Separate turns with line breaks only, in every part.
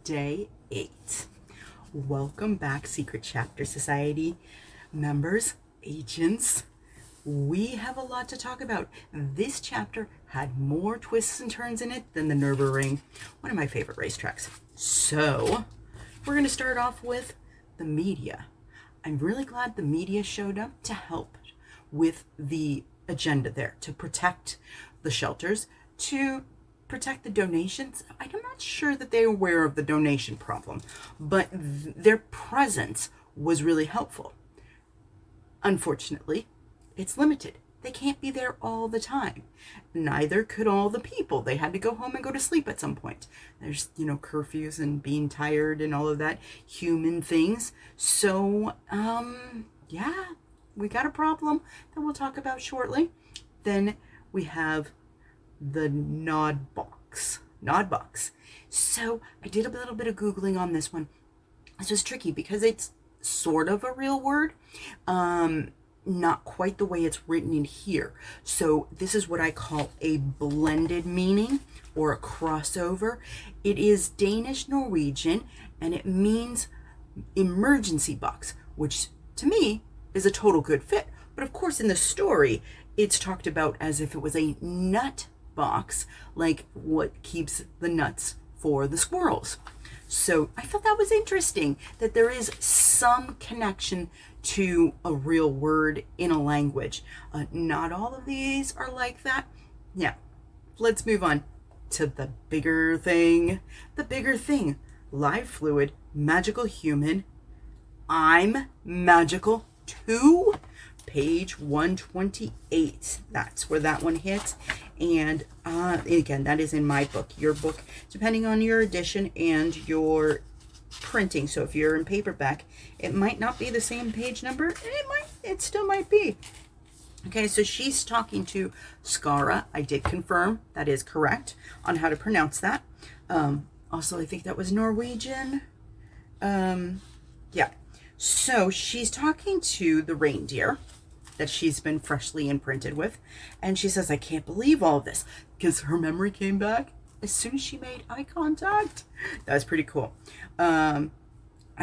Day 8. Welcome back, Secret Chapter Society members, agents. We have a lot to talk about. This chapter had more twists and turns in it than the Nürburgring, one of my favorite racetracks. So, we're going to start off with the media. I'm really glad the media showed up to help with the agenda there, to protect the shelters, to protect the donations. I'm not sure that they're aware of the donation problem, but their presence was really helpful. Unfortunately, it's limited. They can't be there all the time. Neither could all the people. They had to go home and go to sleep at some point. There's, curfews and being tired and all of that human things. So, yeah, we got a problem that we'll talk about shortly. Then we have the nod box. So I did a little bit of Googling on this one. This was tricky because it's sort of a real word. Not quite the way it's written in here. So this is what I call a blended meaning or a crossover. It is Danish Norwegian and it means emergency box, which to me is a total good fit. But of course in the story, it's talked about as if it was a nut box, like what keeps the nuts for the squirrels. So I thought that was interesting, that there is some connection to a real word in a language. Not all of these are like that. Yeah, let's move on to the bigger thing. The bigger thing, live fluid, magical human. I'm magical too. Page 128. That's where that one hits. And again, that is in my book. Your book, depending on your edition and your printing. So if you're in paperback, it might not be the same page number. It still might be. Okay, so she's talking to Skara. I did confirm that is correct on how to pronounce that. Also, I think that was Norwegian. Yeah. So she's talking to the reindeer that she's been freshly imprinted with. And she says, I can't believe all of this, because her memory came back as soon as she made eye contact. That was pretty cool. I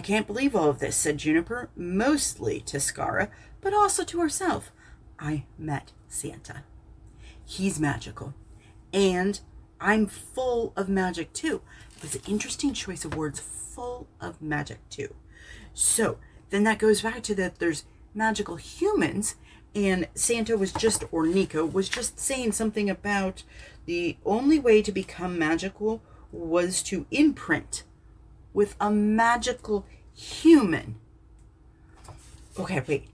can't believe all of this, said Juniper, mostly to Skara, but also to herself. I met Santa. He's magical. And I'm full of magic too. It was an interesting choice of words, full of magic too. So then that goes back to that there's magical humans, and Santa was just, or Nico was just saying something about the only way to become magical was to imprint with a magical human. Okay, wait.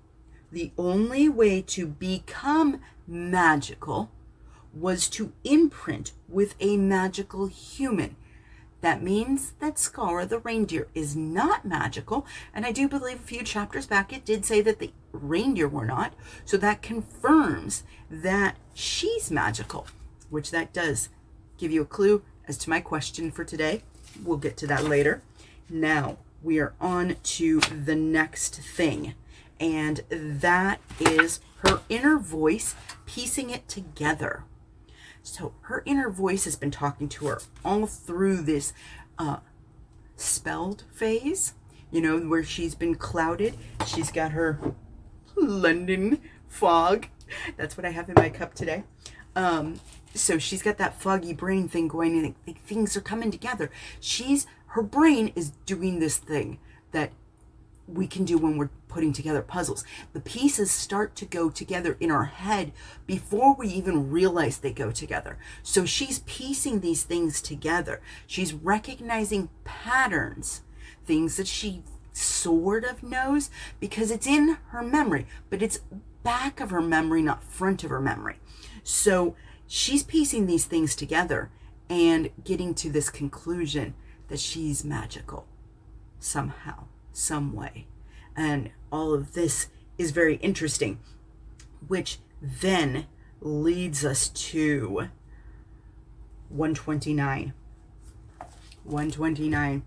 The only way to become magical was to imprint with a magical human. That means that Skara the reindeer is not magical, and I do believe a few chapters back it did say that the reindeer were not, so that confirms that she's magical, which that does give you a clue as to my question for today. We'll get to that later. Now we are on to the next thing, and that is her inner voice piecing it together. So her inner voice has been talking to her all through this spelled phase, where she's been clouded. She's got her London fog. That's what I have in my cup today. So she's got that foggy brain thing going, and things are coming together. Her brain is doing this thing that we can do when we're putting together puzzles. The pieces start to go together in our head before we even realize they go together. So she's piecing these things together. She's recognizing patterns, things that she sort of knows because it's in her memory, but it's back of her memory, not front of her memory. So she's piecing these things together and getting to this conclusion that she's magical somehow, some way. And all of this is very interesting, which then leads us to 129. 129.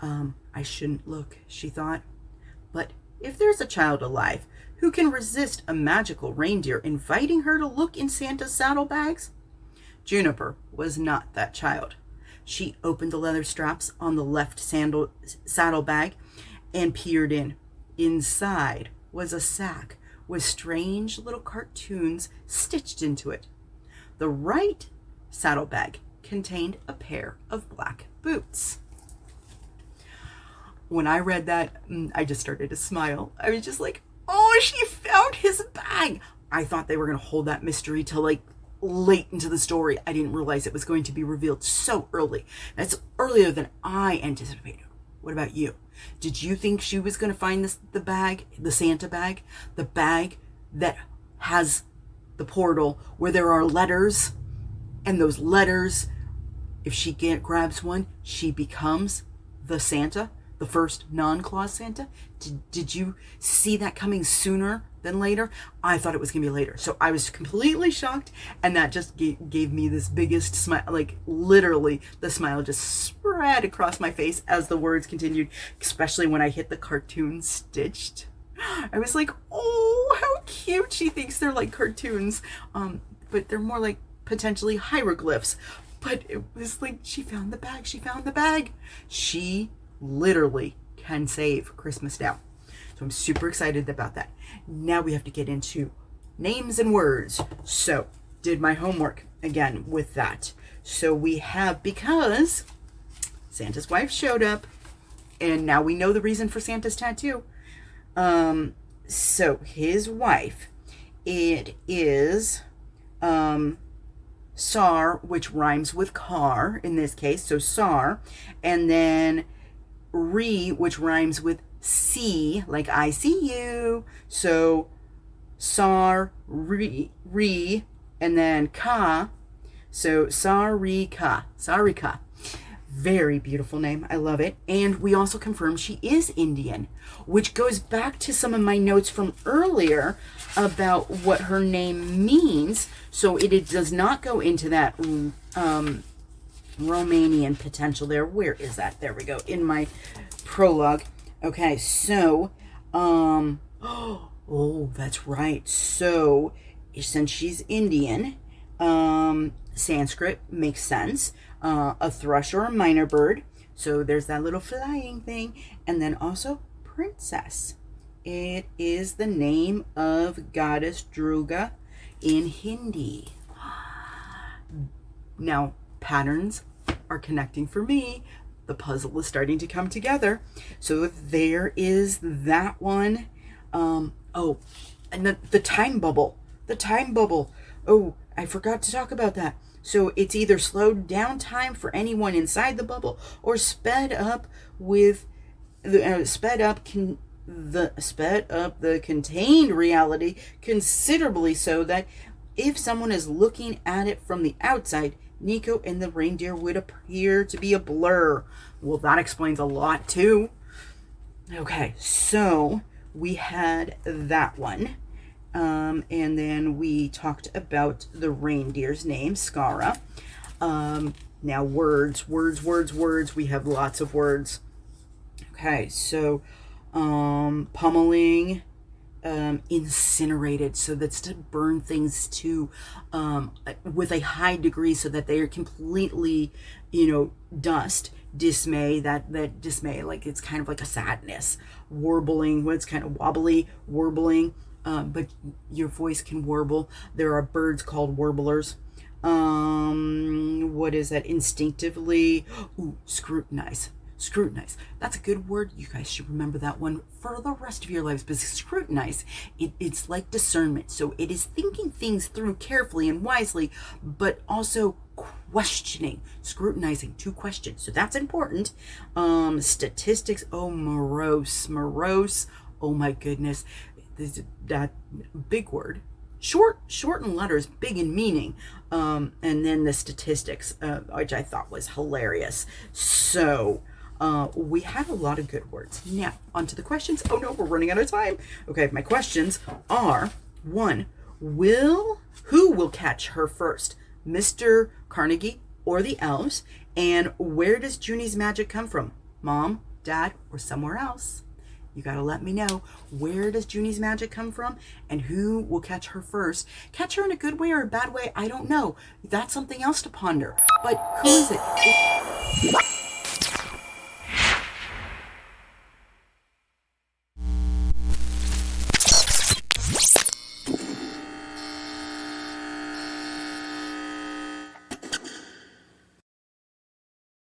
I shouldn't look, she thought. But if there's a child alive who can resist a magical reindeer inviting her to look in Santa's saddlebags, Juniper was not that child. She opened the leather straps on the left saddlebag and peered in. Inside was a sack with strange little cartoons stitched into it. The right saddlebag contained a pair of black boots. When I read that, I just started to smile. I was just like, oh, she found his bag. I thought they were going to hold that mystery till like late into the story. I didn't realize it was going to be revealed so early. That's earlier than I anticipated. What about you? Did you think she was going to find the bag, the Santa bag, the bag that has the portal where there are letters, and those letters, if she grabs one, she becomes the Santa, the first non-claw Santa? Did you see that coming sooner than later? I thought it was going to be later. So I was completely shocked, and that just gave me this biggest smile. Like literally the smile just spread across my face as the words continued, especially when I hit the cartoon stitched. I was like, oh, how cute. She thinks they're like cartoons, but they're more like potentially hieroglyphs. But it was like, she found the bag. She found the bag. She literally can save Christmas now. So I'm super excited about that. Now we have to get into names and words. So did my homework again with that. So we have, because Santa's wife showed up, and now we know the reason for Santa's tattoo. So his wife, it is Sar, which rhymes with car in this case, so Sar, and then Re, which rhymes with see, like I see you, so Sar, Re, and then Ka, so Sarika, Sarika. Very beautiful name. I love it. And we also confirmed she is Indian, which goes back to some of my notes from earlier about what her name means. So it does not go into that Romanian potential there. Where is that? There we go. In my prologue. Okay, so, oh, that's right. So, since she's Indian, Sanskrit makes sense. A thrush or a minor bird. So there's that little flying thing. And then also princess. It is the name of goddess Durga in Hindi. Now, patterns are connecting for me. The puzzle is starting to come together. So there is that one. Oh, and the time bubble. The time bubble. Oh, I forgot to talk about that. So it's either slowed down time for anyone inside the bubble, or sped up with sped up the contained reality considerably, so that if someone is looking at it from the outside, Nico and the reindeer would appear to be a blur. Well, that explains a lot too. Okay, so we had that one. And then we talked about the reindeer's name, Skara. Now words. We have lots of words. Okay, so pummeling, incinerated. So that's to burn things to with a high degree, so that they are completely, dust. Dismay, that dismay, like it's kind of like a sadness. Warbling, what's kind of wobbly, warbling. But your voice can warble. There are birds called warblers. What is that? Instinctively. Ooh, scrutinize. Scrutinize. That's a good word. You guys should remember that one for the rest of your lives. Because scrutinize, it's like discernment. So it is thinking things through carefully and wisely, but also questioning, scrutinizing, to question. So that's important. Statistics. Oh, morose. Oh my goodness. That big word, short in letters, big in meaning, and then the statistics, which I thought was hilarious. So we had a lot of good words. Now onto the questions. Oh no, we're running out of time. Okay, my questions are: 1, who will catch her first, Mr. Carnegie or the elves? And where does Junie's magic come from, Mom, Dad, or somewhere else? You got to let me know, where does Junie's magic come from and who will catch her first. Catch her in a good way or a bad way, I don't know. That's something else to ponder. But who is it?